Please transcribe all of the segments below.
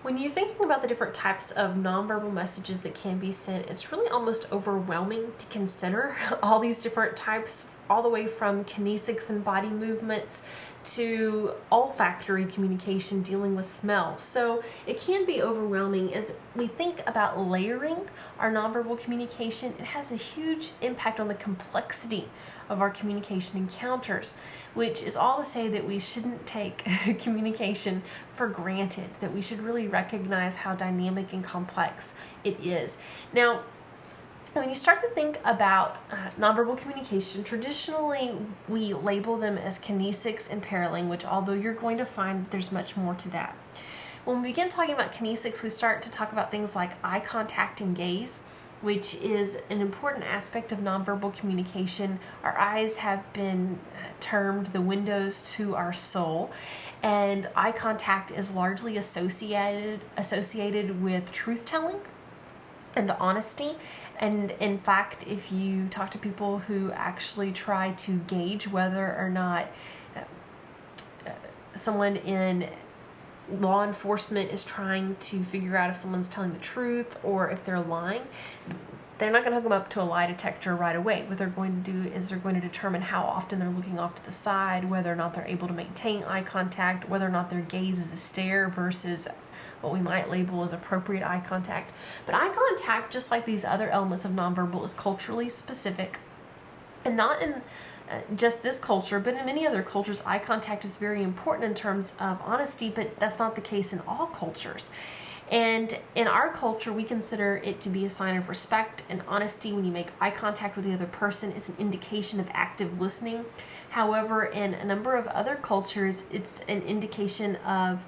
When you're thinking about the different types of nonverbal messages that can be sent, it's really almost overwhelming to consider all these different types, all the way from kinesics and body movements to olfactory communication dealing with smell. So it can be overwhelming. As we think about layering our nonverbal communication, it has a huge impact on the complexity of our communication encounters, which is all to say that we shouldn't take communication for granted, that we should really recognize how dynamic and complex it is. Now, when you start to think about nonverbal communication, traditionally we label them as kinesics and paralanguage, although you're going to find that there's much more to that. When we begin talking about kinesics, we start to talk about things like eye contact and gaze, which is an important aspect of nonverbal communication. Our eyes have been termed the windows to our soul, and eye contact is largely associated with truth-telling and honesty. And in fact, if you talk to people who actually try to gauge whether or not someone in law enforcement is trying to figure out if someone's telling the truth or if they're lying, they're not going to hook them up to a lie detector right away. What they're going to do is they're going to determine how often they're looking off to the side, whether or not they're able to maintain eye contact, whether or not their gaze is a stare versus what we might label as appropriate eye contact. But eye contact, just like these other elements of nonverbal, is culturally specific, and not in just this culture, but in many other cultures, eye contact is very important in terms of honesty, but that's not the case in all cultures. And in our culture, we consider it to be a sign of respect and honesty. When you make eye contact with the other person, it's an indication of active listening. However, in a number of other cultures, it's an indication of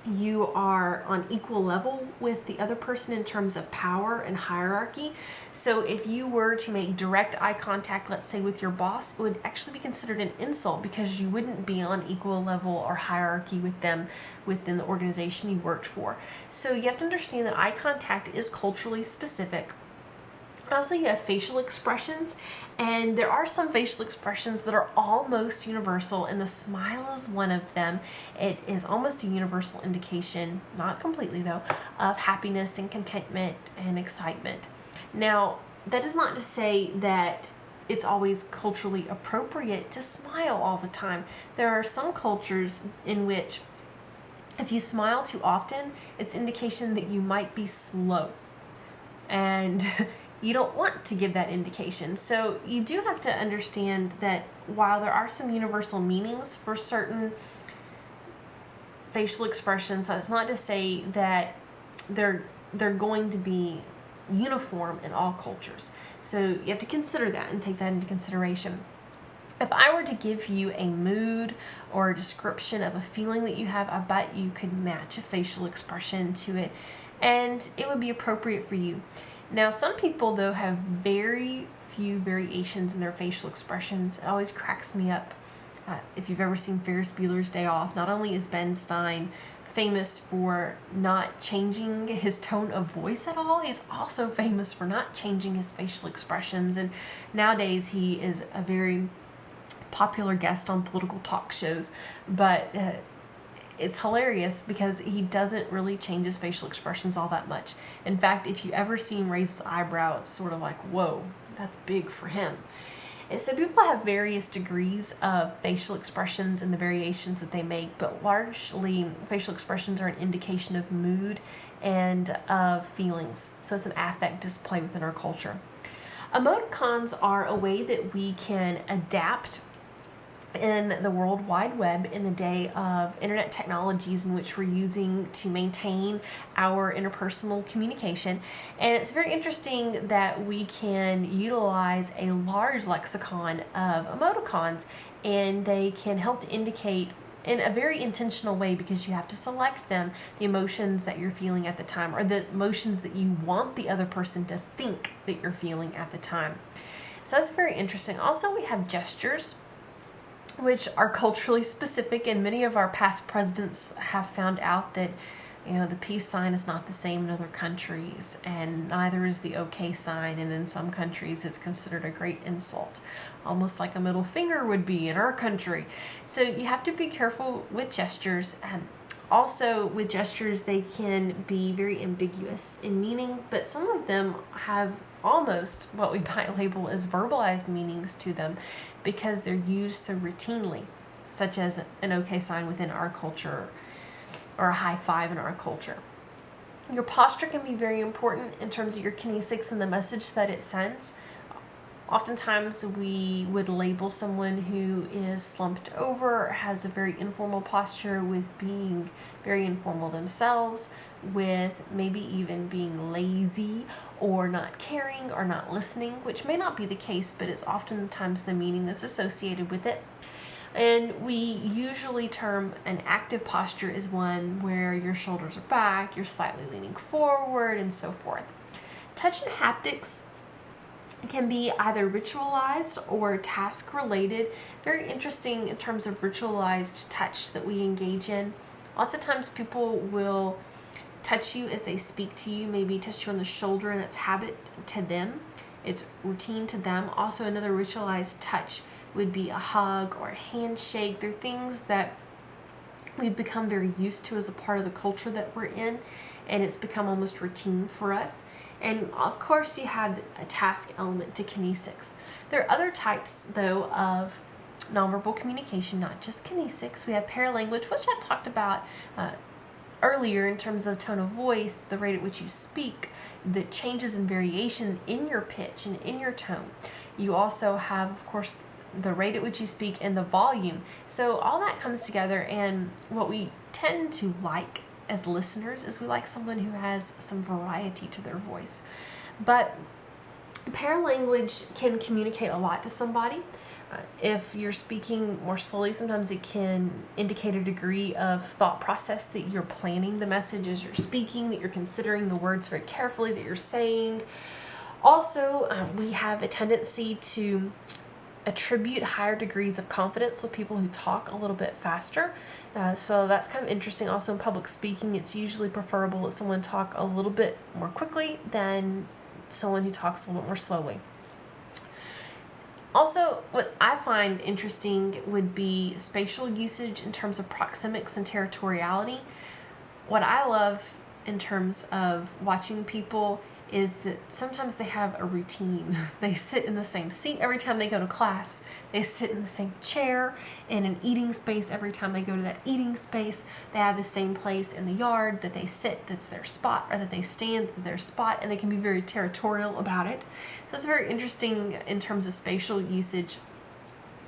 you are on equal level with the other person in terms of power and hierarchy. So if you were to make direct eye contact, let's say with your boss, it would actually be considered an insult because you wouldn't be on equal level or hierarchy with them within the organization you worked for. So you have to understand that eye contact is culturally specific. Also, you have facial expressions, and there are some facial expressions that are almost universal, and the smile is one of them. It is almost a universal indication, not completely though, of happiness and contentment and excitement. Now, that is not to say that it's always culturally appropriate to smile all the time. There are some cultures in which if you smile too often, it's indication that you might be slow. And you don't want to give that indication. So you do have to understand that while there are some universal meanings for certain facial expressions, that's not to say that they're going to be uniform in all cultures. So you have to consider that and take that into consideration. If I were to give you a mood or a description of a feeling that you have, I bet you could match a facial expression to it, and it would be appropriate for you. Now, some people, though, have very few variations in their facial expressions. It always cracks me up. If you've ever seen Ferris Bueller's Day Off, not only is Ben Stein famous for not changing his tone of voice at all, he's also famous for not changing his facial expressions. And nowadays, he is a very popular guest on political talk shows, but it's hilarious because he doesn't really change his facial expressions all that much. In fact, if you ever see him raise his eyebrow, it's sort of like, whoa, that's big for him. And so people have various degrees of facial expressions and the variations that they make, but largely facial expressions are an indication of mood and of feelings. So it's an affect display within our culture. Emoticons are a way that we can adapt in the World Wide Web in the day of internet technologies in which we're using to maintain our interpersonal communication. And it's very interesting that we can utilize a large lexicon of emoticons, and they can help to indicate in a very intentional way, because you have to select them, the emotions that you're feeling at the time, or the emotions that you want the other person to think that you're feeling at the time. So that's very interesting. Also, we have gestures, which are culturally specific, and many of our past presidents have found out that, you know, the peace sign is not the same in other countries, and neither is the OK sign, and in some countries it's considered a great insult, almost like a middle finger would be in our country. So you have to be careful with gestures. Also, with gestures, they can be very ambiguous in meaning, but some of them have almost what we might label as verbalized meanings to them because they're used so routinely, such as an okay sign within our culture or a high five in our culture. Your posture can be very important in terms of your kinesics and the message that it sends. Oftentimes we would label someone who is slumped over, has a very informal posture with being very informal themselves, with maybe even being lazy or not caring or not listening, which may not be the case, but it's oftentimes the meaning that's associated with it. And we usually term an active posture as one where your shoulders are back, you're slightly leaning forward, and so forth. Touch and haptics can be either ritualized or task related. Very interesting in terms of ritualized touch that we engage in. Lots of times people will touch you as they speak to you, maybe touch you on the shoulder, and it's habit to them. It's routine to them. Also, another ritualized touch would be a hug or a handshake. They're things that we've become very used to as a part of the culture that we're in, and it's become almost routine for us. And of course, you have a task element to kinesics. There are other types, though, of nonverbal communication, not just kinesics. We have paralanguage, which I talked about earlier in terms of tone of voice, the rate at which you speak, the changes and variation in your pitch and in your tone. You also have, of course, the rate at which you speak and the volume. So all that comes together, and what we tend to like as listeners is we like someone who has some variety to their voice. But paralanguage can communicate a lot to somebody. If you're speaking more slowly, sometimes it can indicate a degree of thought process that you're planning the message as you're speaking, that you're considering the words very carefully that you're saying. Also, we have a tendency to attribute higher degrees of confidence with people who talk a little bit faster. So that's kind of interesting. Also, in public speaking, it's usually preferable that someone talk a little bit more quickly than someone who talks a little bit more slowly. Also, what I find interesting would be spatial usage in terms of proxemics and territoriality. What I love in terms of watching people is that sometimes they have a routine. They sit in the same seat every time they go to class. They sit in the same chair in an eating space every time they go to that eating space. They have the same place in the yard that they sit, that's their spot, or that they stand at their spot, and they can be very territorial about it. So it's very interesting in terms of spatial usage.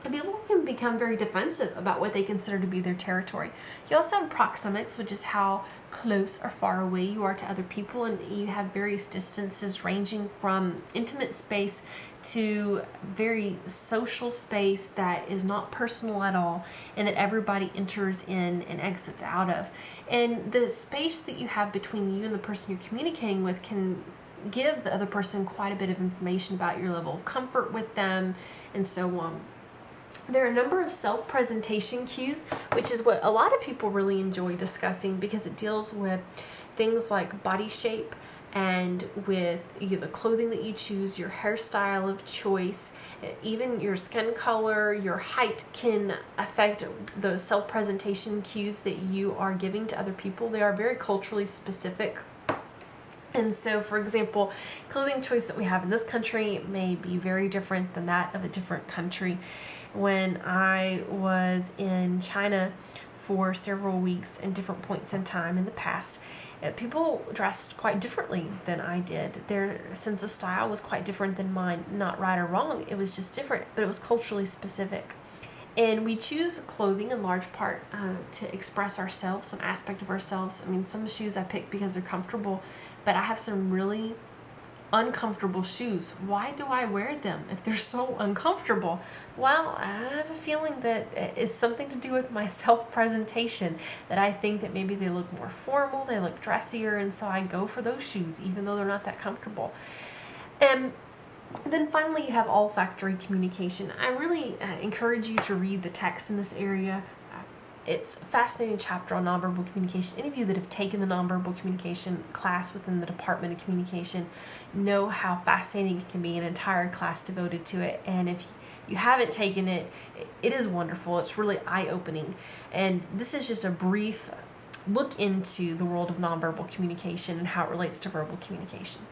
And people can become very defensive about what they consider to be their territory. You also have proxemics, which is how close or far away you are to other people, and you have various distances ranging from intimate space to very social space that is not personal at all and that everybody enters in and exits out of. And the space that you have between you and the person you're communicating with can give the other person quite a bit of information about your level of comfort with them and so on. There are a number of self-presentation cues, which is what a lot of people really enjoy discussing because it deals with things like body shape and with the clothing that you choose, your hairstyle of choice, even your skin color, your height can affect those self-presentation cues that you are giving to other people. They are very culturally specific. And so, for example, clothing choice that we have in this country may be very different than that of a different country. When I was in China for several weeks in different points in time in the past, people dressed quite differently than I did. Their sense of style was quite different than mine. Not right or wrong, it was just different, but it was culturally specific. And we choose clothing in large part to express ourselves, some aspect of ourselves. I mean, some shoes I pick because they're comfortable, but I have some really uncomfortable shoes. Why do I wear them if they're so uncomfortable? Well, I have a feeling that it's something to do with my self-presentation, that I think that maybe they look more formal, they look dressier, and so I go for those shoes even though they're not that comfortable. And then finally you have olfactory communication. I really encourage you to read the text in this area. It's a fascinating chapter on nonverbal communication. Any of you that have taken the nonverbal communication class within the Department of Communication know how fascinating it can be, an entire class devoted to it. And if you haven't taken it, it is wonderful. It's really eye-opening. And this is just a brief look into the world of nonverbal communication and how it relates to verbal communication.